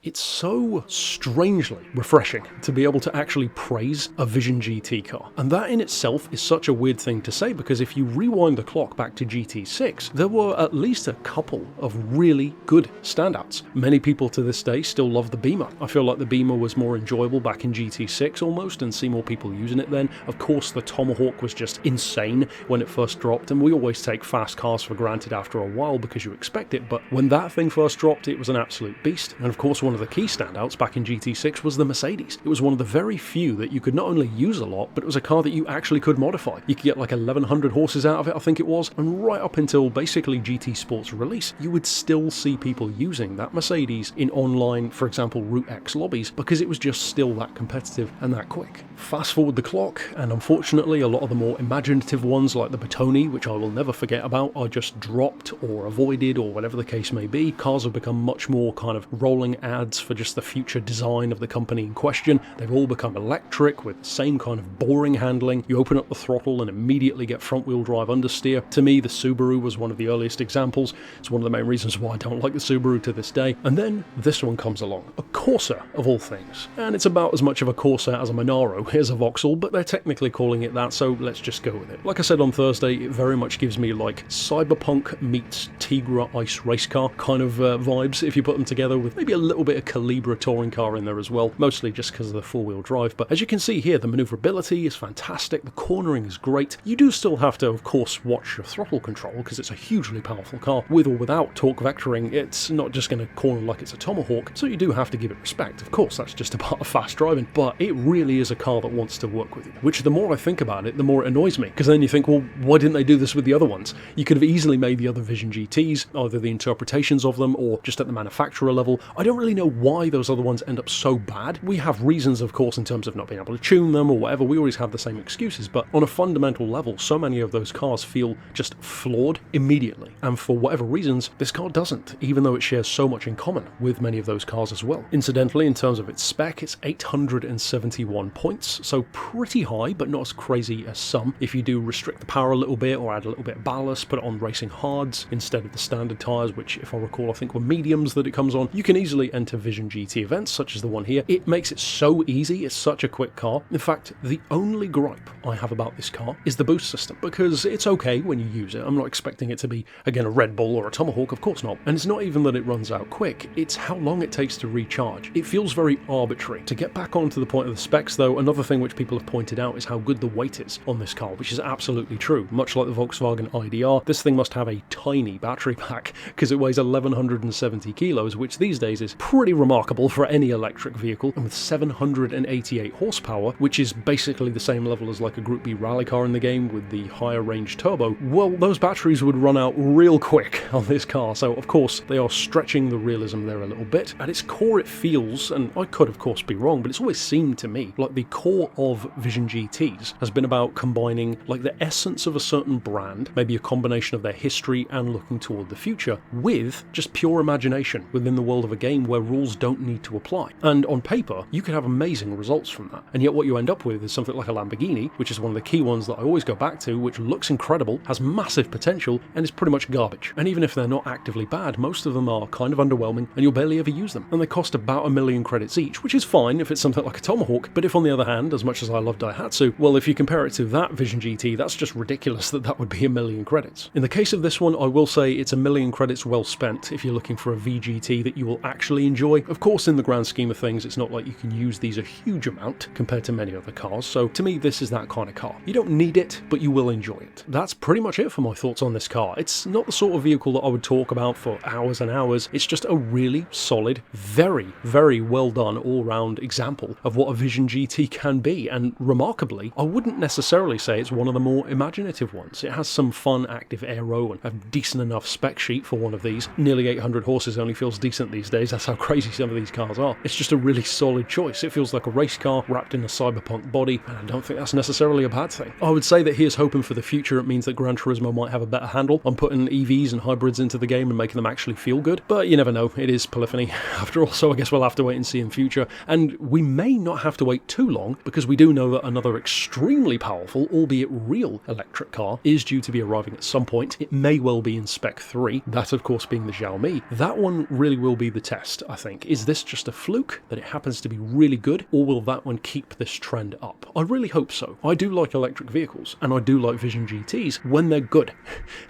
It's so strangely refreshing to be able to actually praise a Vision GT car. And that in itself is such a weird thing to say, because if you rewind the clock back to GT6, there were at least a couple of really good standouts. Many people to this day still love the Beamer. I feel like the Beamer was more enjoyable back in GT6 almost, and see more people using it then. Of course, the Tomahawk was just insane when it first dropped, and we always take fast cars for granted after a while because you expect it, but when that thing first dropped, it was an absolute beast. And of course, one of the key standouts back in GT6 was the Mercedes. It was one of the very few that you could not only use a lot, but it was a car that you actually could modify. You could get like 1100 horses out of it, I think it was, and right up until basically GT Sport's release, you would still see people using that Mercedes in online, for example, Route X lobbies, because it was just still that competitive and that quick. Fast forward the clock, and unfortunately a lot of the more imaginative ones like the Batoni, which I will never forget about, are just dropped or avoided or whatever the case may be. Cars have become much more kind of rolling ads for just the future design of the company in question. They've all become electric with the same kind of boring handling. You open up the throttle and immediately get front wheel drive understeer. To me, the Subaru was one of the earliest examples. It's one of the main reasons why I don't like the Subaru to this day. And then this one comes along, a Corsa of all things. And it's about as much of a Corsa as a Monaro is a Vauxhall, but they're technically calling it that, so let's just go with it. Like I said on Thursday, it very much gives me like Cyberpunk meets Tigra Ice race car kind of vibes if you put them together, with maybe a little bit of Calibra touring car in there as well, mostly just because of the four-wheel drive. But as you can see here, the maneuverability is fantastic, the cornering is great. You do still have to, of course, watch your throttle control because it's a hugely powerful car. With or without torque vectoring, it's not just going to corner like it's a Tomahawk, so you do have to give it respect. Of course, that's just a part of fast driving, but it really is a car that wants to work with you, which the more I think about it, the more it annoys me, because then you think, well, why didn't they do this with the other ones? You could have easily made the other Vision GTs, either the interpretations of them or just at the manufacturer level. I don't really know why those other ones end up so bad. We have reasons, of course, in terms of not being able to tune them or whatever. We always have the same excuses, but on a fundamental level, so many of those cars feel just flawed immediately. And for whatever reasons, this car doesn't, even though it shares so much in common with many of those cars as well. Incidentally, in terms of its spec, it's 871 points, so pretty high, but not as crazy as some. If you do restrict the power a little bit or add a little bit of ballast, put it on racing hards instead of the standard tyres, which if I recall I think were mediums that it comes on, you can easily enter Vision GT events such as the one here. It makes it so easy, it's such a quick car. In fact, the only gripe I have about this car is the boost system, because it's okay when you use it. I'm not expecting it to be, again, a Red Bull or a Tomahawk, of course not. And it's not even that it runs out quick, it's how long it takes to recharge. It feels very arbitrary. To get back onto the point of the specs though, another thing which people have pointed out is how good the weight is on this car, which is absolutely true. Much like the Volkswagen IDR, this thing must have a tiny battery pack because it weighs 1170 kilos, which these days is pretty remarkable for any electric vehicle, and with 788 horsepower, which is basically the same level as like a Group B rally car in the game with the higher range turbo. Well, those batteries would run out real quick on this car, so of course they are stretching the realism there a little bit. At its core it feels, and I could of course be wrong, but it's always seemed to me like the core of Vision GTs has been about combining like the essence of a certain brand, maybe a combination of their history and looking toward the future, with just pure imagination within the world of a game where rules don't need to apply. And on paper, you could have amazing results from that. And yet what you end up with is something like a Lamborghini, which is one of the key ones that I always go back to, which looks incredible, has massive potential, and is pretty much garbage. And even if they're not actively bad, most of them are kind of underwhelming, and you'll barely ever use them. And they cost about 1 million credits each, which is fine if it's something like a Tomahawk, but if on the other hand, as much as I love Daihatsu, well, if you compare it to that Vision GT, that's just ridiculous that would be 1 million credits. In the case of this one, I will say it's 1 million credits well spent if you're looking for a VGT that you will actually enjoy. Of course, in the grand scheme of things, it's not like you can use these a huge amount compared to many other cars, so to me, this is that kind of car. You don't need it, but you will enjoy it. That's pretty much it for my thoughts on this car. It's not the sort of vehicle that I would talk about for hours and hours. It's just a really solid, very, very well done all-round example of what a Vision GT can be, and remarkably, I wouldn't necessarily say it's one of the more imaginative ones. It has some fun active aero and a decent enough spec sheet for one of these. Nearly 800 horses only feels decent these days, that's how crazy some of these cars are. It's just a really solid choice. It feels like a race car wrapped in a cyberpunk body, and I don't think that's necessarily a bad thing. I would say that here's hoping for the future. It means that Gran Turismo might have a better handle on putting EVs and hybrids into the game and making them actually feel good, but you never know, it is polyphony after all, so I guess we'll have to wait and see in future. And we may not have to wait too long, because we do know that another extremely powerful, albeit real, electric car is due to be arriving at some point. It may well be in Spec 3, that of course being the Xiaomi. That one really will be the test. I think. Is this just a fluke, that it happens to be really good, or will that one keep this trend up? I really hope so. I do like electric vehicles, and I do like Vision GTs when they're good,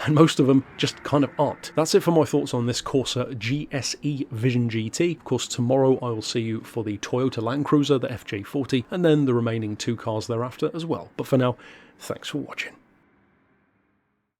and most of them just kind of aren't. That's it for my thoughts on this Corsa GSE Vision GT. Of course, tomorrow I will see you for the Toyota Land Cruiser, the FJ40, and then the remaining 2 cars thereafter as well. But for now, thanks for watching.